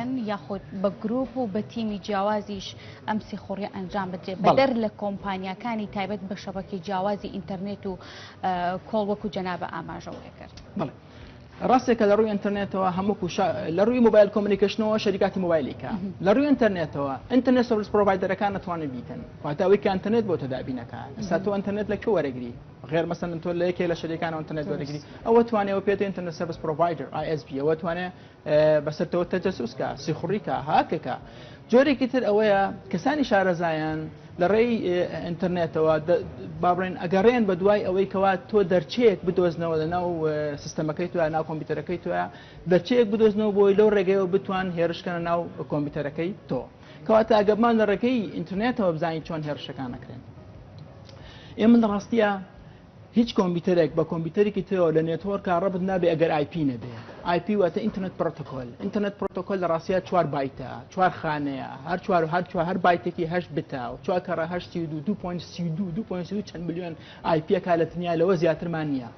دەکەن یاخود بە گروپ و بە تیمی جیاوازیش ئەم سیخۆڕیە ئەنجام بدرێت بەدەر لە کۆمپانیەکانی تایبەت بە شەبەکەی جیاوازی ئینتەرنێت و کۆڵ وەکو جەنابە ئاماژەوەی کرد. ڕاستێکە لە ڕووی ئینتەرنێتەوە هەموو لە ڕووی موبایل کۆمونیکیشنەوە شەریکاتی موبایلیکە لە ڕووی ئینتەرنێتەوە ئینتەرنێت سەرڤیس پرۆڤایدەرەکان ناتوانن بیکەن واتە ئەوەی کە ئینتەرنێت بۆ تۆ دابینەکە ئێستا تۆ ئینتەرنێت لەکوێ وەرەگری غێر مەسەڵەن تۆ لە یەکێ لە شەریکانەوە ئینتەرنێت وەرەگری ئەوە توانێەوە پێێت ئینتەرنێت سەرڤیس پرۆڤایدەر ISP ئەوە توانێت بەسەرتەوە تەجەسوسکە سیخوڕیکە هاکەکە جۆرێکی تر ئەوەیە کەسانی شارەزایان لە ڕێی ئینتەرنێتەوە بابڕێن ئەگەڕێن بە دوای ئەوەی کەوا تۆ دەرچەیەک بدۆزنەوە لە ناو سیستەمەکەی توە ناو کۆمپیوتەرەکەی توە دەرچەیەک بدۆزنەوە بۆی لەو ڕێگەیەوە بتوان هێرشکەنە ناو کۆمپیوتەرەکەی تۆ کەواتە ئەگەمان لە ڕێگەی ئینتەرنێتەوە بزانین چۆن هێرشەکان نەکرێن. ئێمە لە ڕاستیە هیچ کۆمپیوتەرێک بە کۆمپیوتەرێکی تۆ لە نێتوەرکە ڕەبت نابێ ئەگەر IP نەبێ. IP واتە ئینتەرنێت پرۆتۆکۆل. ئینتەرنێت پرۆتۆکۆل لە ڕاستیە 4 بایتە 4 خانەیە هەر بایتێکی 8 بتە و 4 کەڕە 2.32 چەند میلیۆن IP کا لە دنیا لەوە زیاترمان نییە.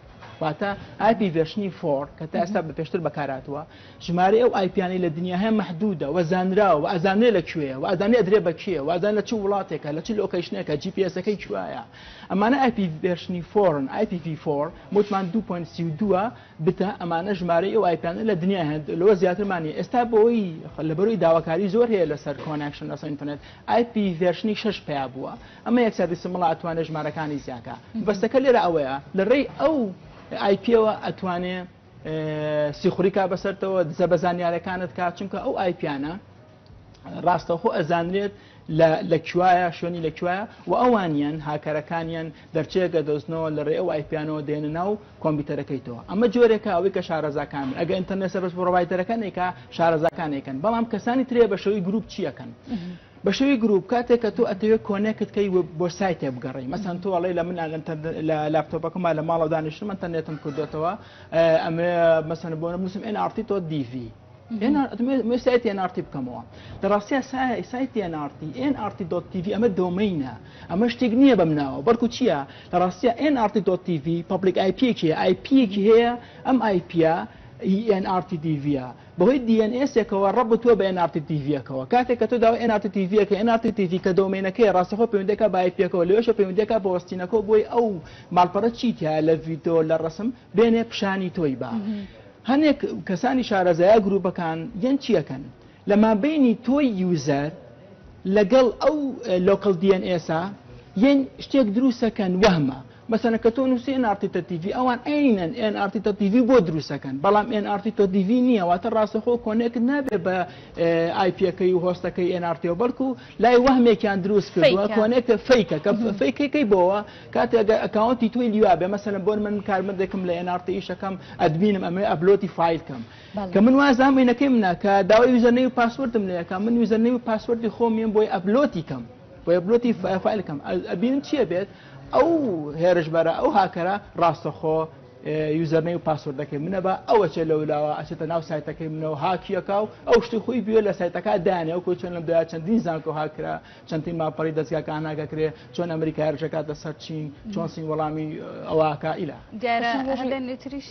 واتە IP ڤێرشنی 4 کە تا ئێستا بە پێشتر بەکاراتوە ژمارە ئەو IPیانەی لە دنیا هەیە مەحدودە و زانراوە و ئەزانێ لەکوێیە و ئەزانێ ئەدرێ بەکوێیە و ئەزانێ لە چ وڵاتێکە لە چ لۆکەیشنێکە GPS-ەکەی کوایە. ئەمانە IP ڤێرشنی 4 IPv4 متمان 2.32 بتە ئەمانە ژمارەی ئەو IPیانە لە دنیا هەیە لەوە زیاترمانی ئێستا بۆی لەبەرەوەی داواکاری زۆر هەیە لەسەر کۆنەکشن لەسەر ئینتەرنێت IP ڤێرشنی 6 پیا بووە ئەمە یەکسەر سمڵ ئەتوانێت ژمارەکانی زیاکە بەستەکە لێرە ئەوەیە لە ڕێی ئەو IPەوە ئەتوانێ سیخوریکا بەسەرتەوە دزە بە زانیارەکانت کات چونکە ئەو IPیانە ڕاستەوخۆ ئەزانرێت لەکوایە شوێنی لەکوایە و ئەوانیان هاکەرەکانیان دەرچێگە دۆزنەوە لە ڕێ ئەو IPیانەوە دێنە ناو کۆمپیوتەرەکەیتەوە ئەمە جۆرێکە ئەوەی کە شارەزاکان ئەگە ئینتەرنێت سەرڤیس پرۆڤایدەرەکانێکە شارەزاکانێکن بەڵام کەسانی ترێ بە شێوەی گروپ چیەکەن بە شێوەی گروپ کاتێک کە تۆ ئەتەوێت کۆنێکت کەی بۆ سایتێ بگەڕی مەسەن تۆ ئەڵێ لە من لە لاپتۆپەکەمە لە ماڵەوە دانیشتم ئینتەرنێتم کردوێتەوە ئەمێ مەسەن بۆ نەبنووسم NRT08062020 سایتی NRT بکەمەوە لە ڕاستیە سایتی NRT08062020 ئەمە دۆمەینە ئەمە شتێک نییە بەم ناوە بەڵکو چییە لە ڕاستیە NRT08TV پبلیک IPێکی هەیە ئەم IPە NRT-TV بەهۆی DNS-ێکەوە ڕەبتووە بە NRT-TV-ەکەوە کاتێک کە تۆ داوای NRT-TV-ەکە NRT-TV کە دۆمینەکەی ڕاستەخۆ پەیوەندیەکە بە IPەکەوە لەوێشە پەیوەندیەکە بە وەستینەکەەوە بۆی ئەو ماڵپەڕە چیتە لە ڤیدیۆ لە ڕسم بێنێ پیشانی تۆی بە هەنێک کەسانی شارەزایە گروپەکان یەن چیەکەن لە مابینی تۆی یوزەر لەگەڵ ئەو لۆکەڵ DNS-ە یەن شتێک دروستەکەن وەهمە مثلا کە تۆ نووسی NRT-TV ئەوان ئەینەن NRT-TV بۆ دروستەکەن بەڵام NRT-TV نییە واتە ڕاستەخۆ کۆنێک نابێ بە IPەکەی و هۆستەکەی NRT-ەوە بەڵکو لای وەهمێکیان دروست کردووە کۆنێکە فەیکە کە فەیکەکەی بۆەوە کاتێک ئەکاونتی توی لیوابێ مەسەلەن بۆ من کارمەندێکم لە NRT ئیشەکەم ئەدبینم ئەمێ ئەپلۆتی فایلکەم کە من وازانینەکەی منە کە داوای یوزەرنەی و پاسوردم لەیەکە من یوزەرنەی و پاسوردی خۆمیم بۆی ئەپلۆتی کەم بۆی ئەپلۆتی فایلکەم ئەبینم چییە بێت ئەو هێرشبەرە ئەو هاکەرە ڕاستەخۆ یوزەرنەی و پاسوردەکەی منە بە ئەوە چێ لەولاوە ئەچێتە ناو سایتەکەی منەوە هاکیەکە و ئەو شتی خۆی بوێ لە سایتەکە دانێ و چۆن لەم دایا چەندین زانکۆ هاکرا چەندین ماپەڕی دەستگاکان ناگەکرێ چۆن ئەمریکا هێرشەکاتە سەر چین چۆن سین وەڵامی ئەوواکە ئیلا دیارە هەندێک نوێتریش